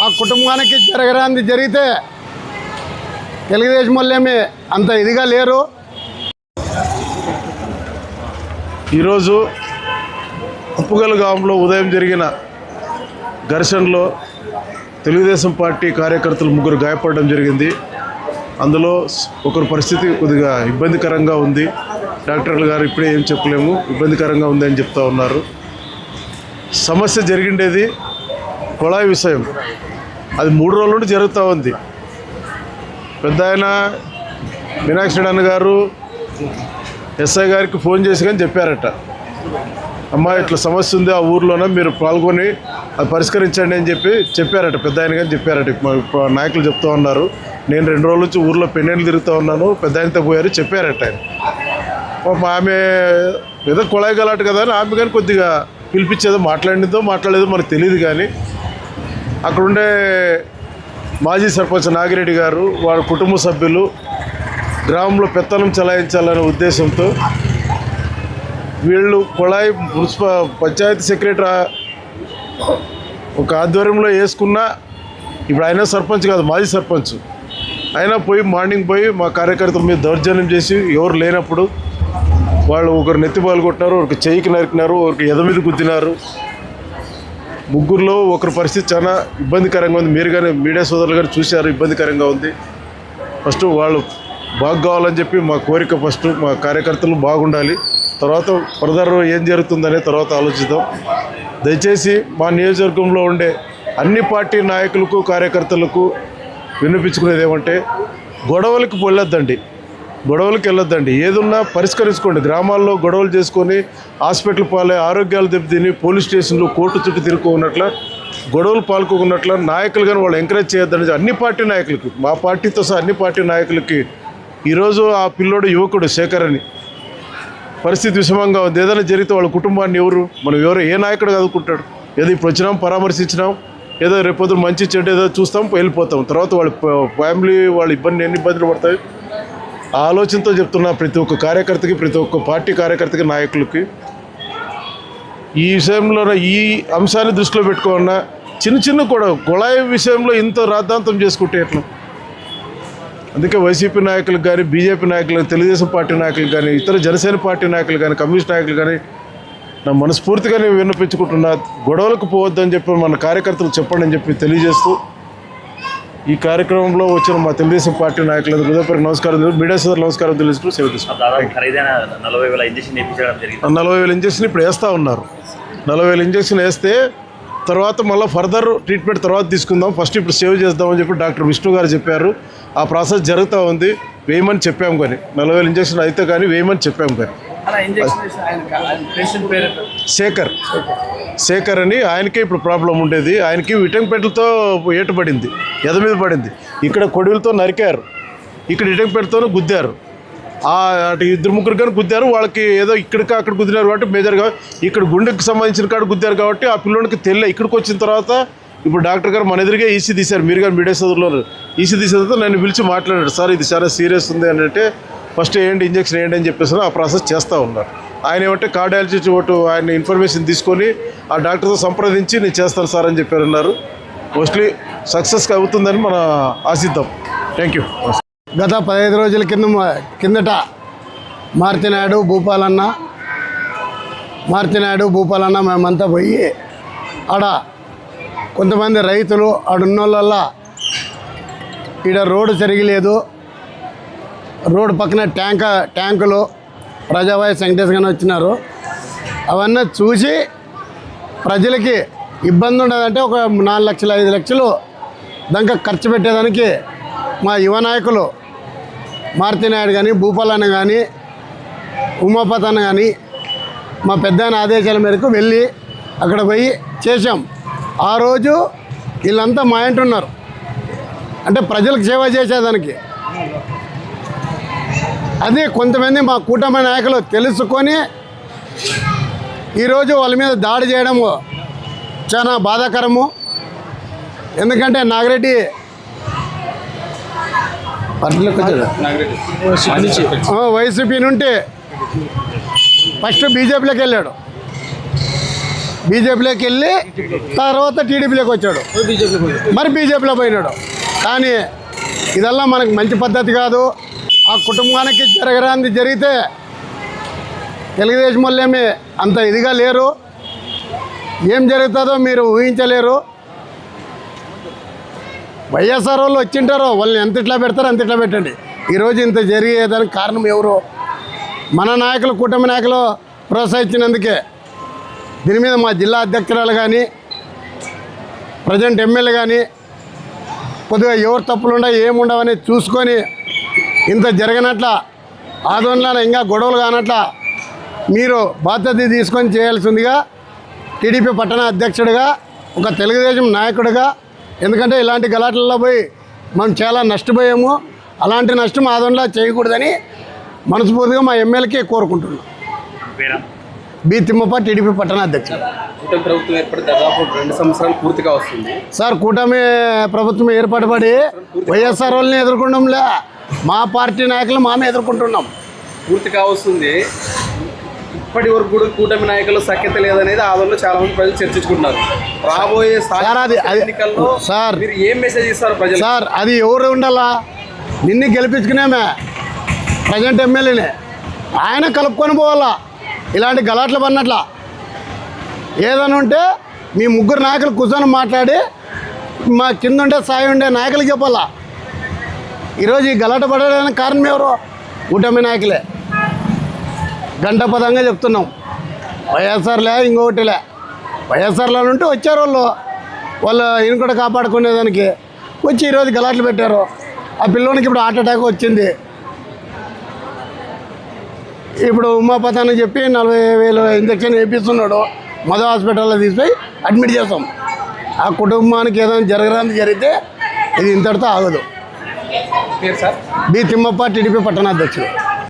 ఆ కుటుంబానికి జరగరాంది జరిగితే తెలుగుదేశం వాళ్ళేమి అంత ఇదిగా లేరు. ఈరోజు ఉప్పుగల్ గ్రామంలో ఉదయం జరిగిన ఘర్షణలో తెలుగుదేశం పార్టీ కార్యకర్తలు 3 గాయపడడం జరిగింది. అందులో ఒకరి పరిస్థితి కొద్దిగా ఇబ్బందికరంగా ఉంది. డాక్టర్లు గారు ఇప్పుడే ఏం చెప్పలేము, ఇబ్బందికరంగా ఉంది అని చెప్తా ఉన్నారు. సమస్య జరిగిండేది కుళాయి విషయం. అది 3 రోజుల నుండి జరుగుతూ ఉంది. పెద్ద ఆయన మీనాక్షి అన్న గారు ఎస్ఐ గారికి ఫోన్ చేసి కానీ చెప్పారట, అమ్మా ఇట్లా సమస్య ఉంది ఆ ఊర్లోనే మీరు పాల్గొని అది పరిష్కరించండి అని చెప్పారట. పెద్ద ఆయన కానీ చెప్పారట. నాయకులు చెప్తూ ఉన్నారు, నేను 2 రోజుల నుంచి ఊర్లో పెన్నెళ్ళు తిరుగుతూ ఉన్నాను, పెద్ద ఆయనతో పోయారు చెప్పారట ఆయన. ఆమె ఏదో కుళాయి గలాట కదా అని ఆమె కానీ కొద్దిగా పిలిపించేదో మాట్లాడలేదో మనకు తెలియదు. కానీ అక్కడుండే మాజీ సర్పంచ్ నాగిరెడ్డి గారు వారి కుటుంబ సభ్యులు గ్రామంలో పెత్తనం చలాయించాలనే ఉద్దేశంతో వీళ్ళు కుళాయి పంచాయతీ సెక్రటరీ ఒక ఆధ్వర్యంలో వేసుకున్న, ఇప్పుడు ఆయన సర్పంచ్ కాదు మాజీ సర్పంచ్, అయినా మార్నింగ్ పోయి మా కార్యకర్తల మీద దౌర్జన్యం చేసి ఎవరు లేనప్పుడు వాళ్ళు ఒకరు నెత్తి బాలు కొట్టినారు, ఒకరికి చెయ్యికి నరికినారు, ఒకరికి ఎద మీద గుద్దినారు. 3లో ఒకరి పరిస్థితి చాలా ఇబ్బందికరంగా ఉంది. మీరు కానీ మీడియా సోదరులు కానీ చూశారు, ఇబ్బందికరంగా ఉంది. ఫస్ట్ వాళ్ళు బాగు కావాలని చెప్పి మా కోరిక. ఫస్ట్ మా కార్యకర్తలు బాగుండాలి, తర్వాత ఫర్దర్ ఏం జరుగుతుందనే తర్వాత ఆలోచిద్దాం. దయచేసి మా నియోజకవర్గంలో ఉండే అన్ని పార్టీ నాయకులకు కార్యకర్తలకు వినిపించుకునేది ఏమంటే గొడవలకు వెళ్ళొద్దండి. ఏదున్నా పరిష్కరించుకోండి. గ్రామాల్లో గొడవలు చేసుకొని హాస్పిటల్ పాలే ఆరోగ్యాలు దెబ్బతిని పోలీస్ స్టేషన్లు కోర్టు చుట్టూ తిరుక్కున్నట్ల గొడవలు పాల్గొన్నట్ల నాయకులు కానీ వాళ్ళు ఎంకరేజ్ చేయొద్దని అన్ని పార్టీ నాయకులకి, మా పార్టీతో సహా అన్ని పార్టీ నాయకులకి. ఈరోజు ఆ పిల్లోడు యువకుడు శేఖర్ అని పరిస్థితి విషమంగా ఉంది. ఏదైనా జరిగితే వాళ్ళ కుటుంబాన్ని ఎవరు ఏ నాయకుడు చదువుకుంటాడు? ఏదో ఇప్పుడు వచ్చినాం పరామర్శించినాం, ఏదో రేపొద్దు మంచి చెడ్డ ఏదో చూస్తాం వెళ్ళిపోతాం, తర్వాత వాళ్ళ ఫ్యామిలీ వాళ్ళ ఎన్ని ఇబ్బందులు పడతాయి. ఆ ఆలోచనతో చెప్తున్నా ప్రతి ఒక్క కార్యకర్తకి, ప్రతి ఒక్క పార్టీ కార్యకర్తకి, నాయకులకి ఈ విషయంలో ఈ అంశాన్ని దృష్టిలో పెట్టుకోన్నా చిన్న కూడా కుళాయి విషయంలో ఇంత రాద్ధాంతం చేసుకుంటే ఎట్లా? అందుకే వైసీపీ నాయకులకు కానీ, బీజేపీ నాయకులు, తెలుగుదేశం పార్టీ నాయకులు కానీ, ఇతర జనసేన పార్టీ నాయకులు కానీ, కమ్యూనిస్ట్ నాయకులు కానీ నా మనస్ఫూర్తిగానే విన్నపించుకుంటున్నా, గొడవలకు పోవద్దని చెప్పి మన కార్యకర్తలు చెప్పండి అని చెప్పి తెలియజేస్తూ ఈ కార్యక్రమంలో వచ్చిన మా తెలుగుదేశం పార్టీ నాయకులకు హృదయపూర్వక నమస్కారం, మీడియా సోదరులు నమస్కారం తెలుస్తూ సెలవు తీసుకుంటాం. 40,000 ఇంజక్షన్ ఇప్పుడు వేస్తూ ఉన్నారు. 40,000 ఇంజక్షన్ వేస్తే తర్వాత మళ్ళీ ఫర్దర్ ట్రీట్మెంట్ తర్వాత తీసుకుందాం, ఫస్ట్ ఇప్పుడు సేవ్ చేద్దామని చెప్పి డాక్టర్ విష్ణు గారు చెప్పారు. ఆ ప్రాసెస్ జరుగుతూ ఉంది. వేయమని చెప్పాము కానీ 40,000 ఇంజక్షన్ అయితే కానీ వేయమని చెప్పాము కానీ. శేఖర్ అని ఆయనకే ఇప్పుడు ప్రాబ్లం ఉండేది. ఆయనకి విటంపెట్లతో ఏటు పడింది, ఎద మీద పడింది. ఇక్కడ కొడువులతో నరికారు, ఇక్కడ ఇటంపెట్లతోనూ గుద్దారు. అటు 2-3 కానీ గుద్దారు. వాళ్ళకి ఏదో ఇక్కడికి అక్కడ గుద్దినారు కాబట్టి మేజర్గా ఇక్కడ గుండెకి సంబంధించిన కాడ గుద్దారు కాబట్టి ఆ పిల్లోనికి ఇక్కడికి వచ్చిన తర్వాత ఇప్పుడు డాక్టర్ గారు మన ఎదురుగా ఈసీ తీశారు. మీరు కానీ మీడియా సోదరులు ఈసీ తీసిన తర్వాత నన్ను పిలిచి మాట్లాడారు, సార్ ఇది చాలా సీరియస్ ఉంది అని అంటే ఫస్ట్ ఇంజక్షన్ వేయండి అని చెప్పేసి ఆ ప్రాసెస్ చేస్తూ ఉన్నారు. ఆయన ఏమంటే కార్డియాలజిస్ట్ ఒకటి ఆయన ఇన్ఫర్మేషన్ తీసుకొని ఆ డాక్టర్తో సంప్రదించి నేను చేస్తాను సార్ అని చెప్పారన్నారు. మోస్ట్లీ సక్సెస్గా అవుతుందని మనం ఆశిద్దాం. Thank you. గత 15 రోజుల కిందట మారుతినాయుడు భూపాలన్న మేమంతా పోయి ఆడ కొంతమంది రైతులు ఆడున్నోళ్ళ ఈడ రోడ్డు సరిగలేదు, రోడ్డు పక్కన ట్యాంకులు ప్రజావాయి వెంకటేష్ గారు వచ్చినారు. అవన్నీ చూసి ప్రజలకి ఇబ్బంది ఉండదంటే ఒక 4 లక్షలు 5 లక్షలు దానికి ఖర్చు పెట్టేదానికి మా యువ నాయకులు మారుతినాయుడు కానీ, భూపాలన్న కానీ, ఉమాపతన్న కానీ మా పెద్ద ఆదేశాల మేరకు వెళ్ళి అక్కడ పోయి చేసాం. ఆ రోజు వీళ్ళంతా మా ఇంట ఉన్నారు, అంటే ప్రజలకు సేవ చేసేదానికి. అది కొంతమంది మా కూటమి నాయకులు తెలుసుకొని ఈరోజు వాళ్ళ మీద దాడి చేయడము చాలా బాధాకరము. ఎందుకంటే నాగిరెడ్డి వైసీపీ నుండి ఫస్ట్ బీజేపీలోకి వెళ్ళాడు. బీజేపీలోకి వెళ్ళి తర్వాత టీడీపీలోకి వచ్చాడు, మరి బీజేపీలో పోయినాడు. కానీ ఇదల్లా మనకు మంచి పద్ధతి కాదు. ఆ కుటుంబానికి జరగరాంది జరిగితే తెలుగుదేశం వాళ్ళేమి అంత ఇదిగా లేరు, ఏం జరుగుతుందో మీరు ఊహించలేరు. వైఎస్ఆర్ వాళ్ళు వచ్చింటారో వాళ్ళని ఎంత ఇట్లా పెడతారో అంత ఇట్లా పెట్టండి. ఈరోజు ఇంత జరిగేదానికి కారణం ఎవరు? మన నాయకులు, కూటమి నాయకులు ప్రోత్సహించినందుకే. దీని మీద మా జిల్లా అధ్యక్షురాలు కానీ, ప్రజెంట్ ఎమ్మెల్యే కానీ కొద్దిగా ఎవరు తప్పులుండవు ఏముండవని చూసుకొని ఇంత జరగనట్ల, ఆందోళన ఇంకా గొడవలు కానట్ల మీరు బాధ్యత తీసుకొని చేయాల్సిందిగా టీడీపీ పట్టణ అధ్యక్షుడిగా, ఒక తెలుగుదేశం నాయకుడిగా. ఎందుకంటే ఇలాంటి గలాట్లలో పోయి మనం చాలా నష్టపోయాము. అలాంటి నష్టం ఆందోళన చేయకూడదని మనస్ఫూర్తిగా మా ఎమ్మెల్యేకి కోరుకుంటున్నాం. బి తిమ్మప్ప, టీడీపీ పట్టణ అధ్యక్షుడు. కూటమి ప్రభుత్వం ఏర్పడి దాదాపు 2 సంవత్సరాలు పూర్తిగా వస్తుంది సార్. కూటమి ప్రభుత్వం ఏర్పడబడి వైఎస్ఆర్ వాళ్ళని ఎదుర్కొండంలే, మా పార్టీ నాయకులు మామే ఎదుర్కొంటున్నాం. పూర్తిగా వస్తుంది. ఇప్పటి వరకు కూడా కూటమి నాయకులు సఖ్యత లేదనేది ఆందోళన చాలా మంది ప్రజలు చర్చించుకుంటున్నారు. రాబోయే ఎన్నికల్లో సార్ మీరు ఏం మెసేజ్ ఇస్తారు ప్రజలు? సార్ అది ఎవరు ఉండాలా? నిన్ను గెలిపించుకునేమే ప్రజెంట్ ఎమ్మెల్యేనే, ఆయన కలుపుకొని పోవాలా. ఇలాంటి గలాట్లు పడినట్ల ఏదైనా ఉంటే మీ ముగ్గురు నాయకులు కూర్చొని మాట్లాడి మా కింద ఉండే స్థాయి ఉండే నాయకులకు చెప్పాలా. ఈరోజు ఈ గలాట పడడానికి కారణం ఎవరు? కూటమి నాయకులే. గంటపదంగా చెప్తున్నాం. వైఎస్ఆర్లే ఇంకొకటిలే. వైఎస్ఆర్లో ఉంటే వచ్చారు వాళ్ళు ఈయన కూడా కాపాడుకునేదానికి వచ్చి ఈరోజు గలాట్లు పెట్టారు. ఆ పిల్లోనికి ఇప్పుడు హార్ట్ అటాక్ వచ్చింది. ఇప్పుడు ఉమాపతి చెప్పి 40,000 ఇంజక్షన్ వేపిస్తున్నాడు. మధు హాస్పిటల్లో తీసుకుపోయి అడ్మిట్ చేస్తాం. ఆ కుటుంబానికి ఏదైనా జరగరాంది జరిగితే ఇది ఇంతటితో ఆగదు. పేరు సార్? బి తిమ్మప్ప, టీడీపీ పట్టణ అధ్యక్షుడు.